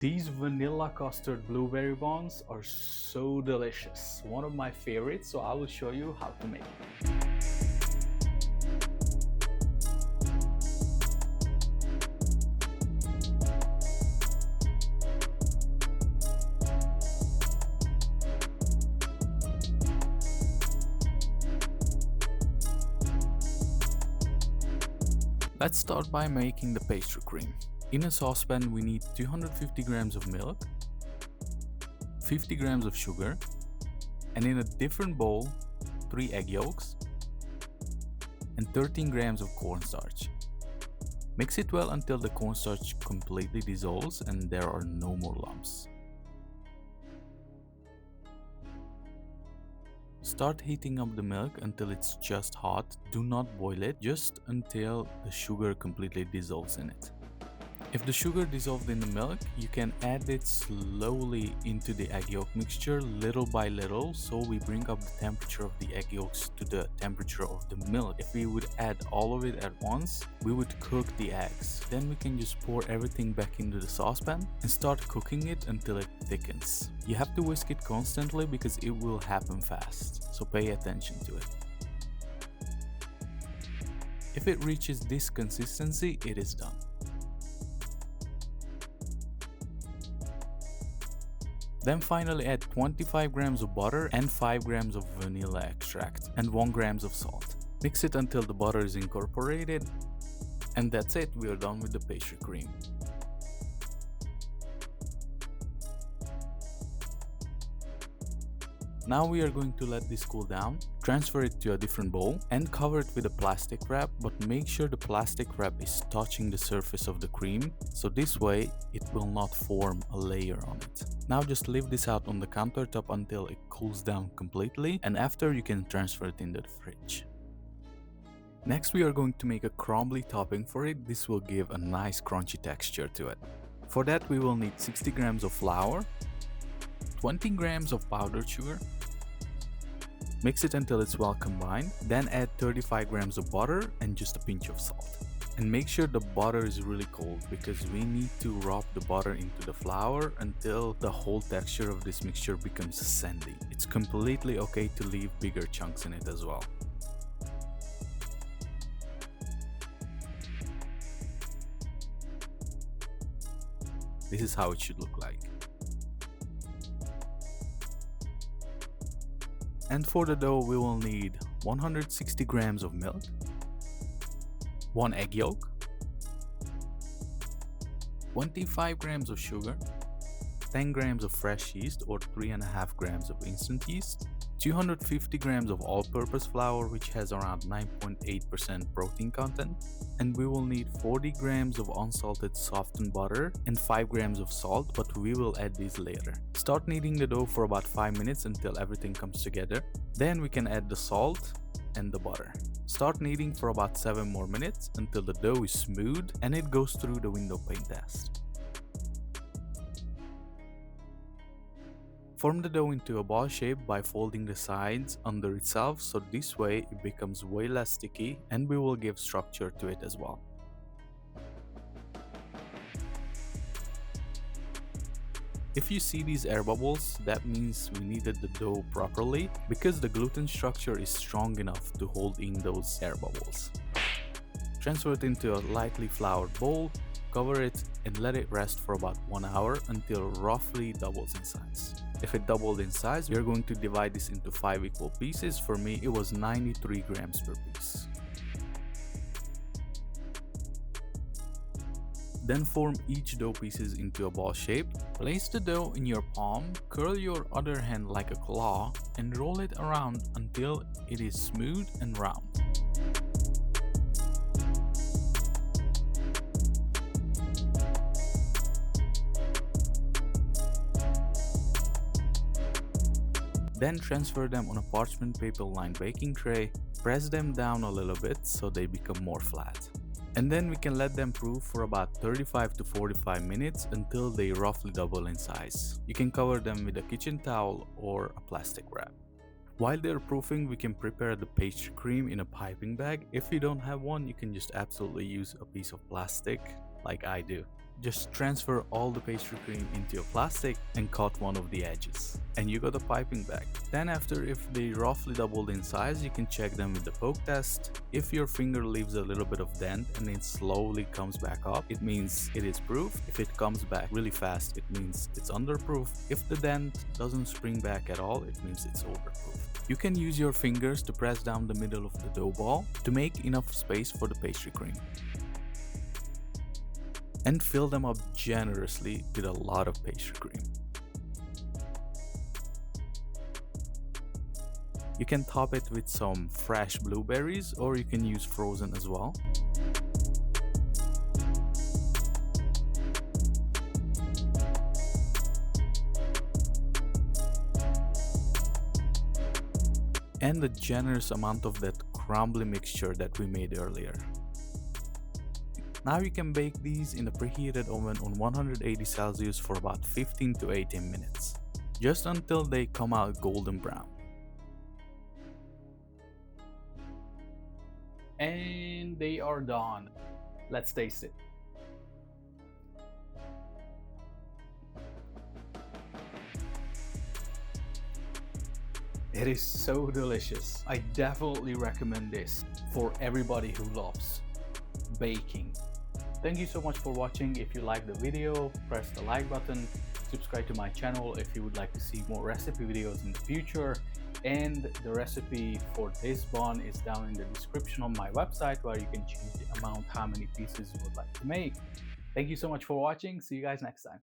These vanilla custard blueberry buns are so delicious. One of my favorites, so I will show you how to make it. Let's start by making the pastry cream. In a saucepan we need 250 grams of milk, 50 grams of sugar, and in a different bowl 3 egg yolks and 13 grams of cornstarch. Mix it well until the cornstarch completely dissolves and there are no more lumps. Start heating up the milk until it's just hot. Do not boil it, just until the sugar completely dissolves in it. If the sugar dissolved in the milk, you can add it slowly into the egg yolk mixture little by little, so we bring up the temperature of the egg yolks to the temperature of the milk. If we would add all of it at once, we would cook the eggs. Then we can just pour everything back into the saucepan and start cooking it until it thickens. You have to whisk it constantly because it will happen fast, so pay attention to it. If it reaches this consistency, it is done. Then finally add 25 grams of butter and 5 grams of vanilla extract and 1 grams of salt. Mix it until the butter is incorporated, and that's it, we are done with the pastry cream. Now we are going to let this cool down, transfer it to a different bowl and cover it with a plastic wrap, but make sure the plastic wrap is touching the surface of the cream, so this way it will not form a layer on it. Now just leave this out on the countertop until it cools down completely, and after you can transfer it into the fridge. Next we are going to make a crumbly topping for it. This will give a nice crunchy texture to it. For that we will need 60 grams of flour, 20 grams of powdered sugar. Mix it until it's well combined, then add 35 grams of butter and just a pinch of salt. And make sure the butter is really cold because we need to rub the butter into the flour until the whole texture of this mixture becomes sandy. It's completely okay to leave bigger chunks in it as well. This is how it should look like. And for the dough we will need 160 grams of milk, 1 egg yolk, 25 grams of sugar, 10 grams of fresh yeast or 3.5 grams of instant yeast, 250 grams of all-purpose flour which has around 9.8% protein content, and we will need 40 grams of unsalted softened butter and 5 grams of salt, but we will add these later. Start kneading the dough for about 5 minutes until everything comes together. Then we can add the salt and the butter. Start kneading for about 7 more minutes until the dough is smooth and it goes through the window pane test. Form the dough into a ball shape by folding the sides under itself, so this way it becomes way less sticky and we will give structure to it as well. If you see these air bubbles, that means we kneaded the dough properly because the gluten structure is strong enough to hold in those air bubbles. Transfer it into a lightly floured bowl, cover it and let it rest for about 1 hour until roughly doubles in size. If it doubled in size, we are going to divide this into 5 equal pieces. For me, it was 93 grams per piece. Then form each dough pieces into a ball shape. Place the dough in your palm, curl your other hand like a claw, and roll it around until it is smooth and round. Then transfer them on a parchment paper lined baking tray, press them down a little bit so they become more flat. And then we can let them proof for about 35 to 45 minutes until they roughly double in size. You can cover them with a kitchen towel or a plastic wrap. While they're proofing, we can prepare the pastry cream in a piping bag. If you don't have one, you can just absolutely use a piece of plastic like I do. Just transfer all the pastry cream into your plastic and cut one of the edges. And you got a piping bag. Then after, if they roughly doubled in size, you can check them with the poke test. If your finger leaves a little bit of dent and it slowly comes back up, it means it is proof. If it comes back really fast, it means it's underproof. If the dent doesn't spring back at all, it means it's overproof. You can use your fingers to press down the middle of the dough ball to make enough space for the pastry cream. And fill them up generously with a lot of pastry cream. You can top it with some fresh blueberries, or you can use frozen as well. And a generous amount of that crumbly mixture that we made earlier. Now you can bake these in a preheated oven on 180 Celsius for about 15 to 18 minutes, just until they come out golden brown. And they are done. Let's taste it. It is so delicious. I definitely recommend this for everybody who loves baking. Thank you so much for watching. If you liked the video, press the like button, subscribe to my channel if you would like to see more recipe videos in the future. And the recipe for this bun is down in the description on my website, where you can change the amount, how many pieces you would like to make. Thank you so much for watching. See you guys next time.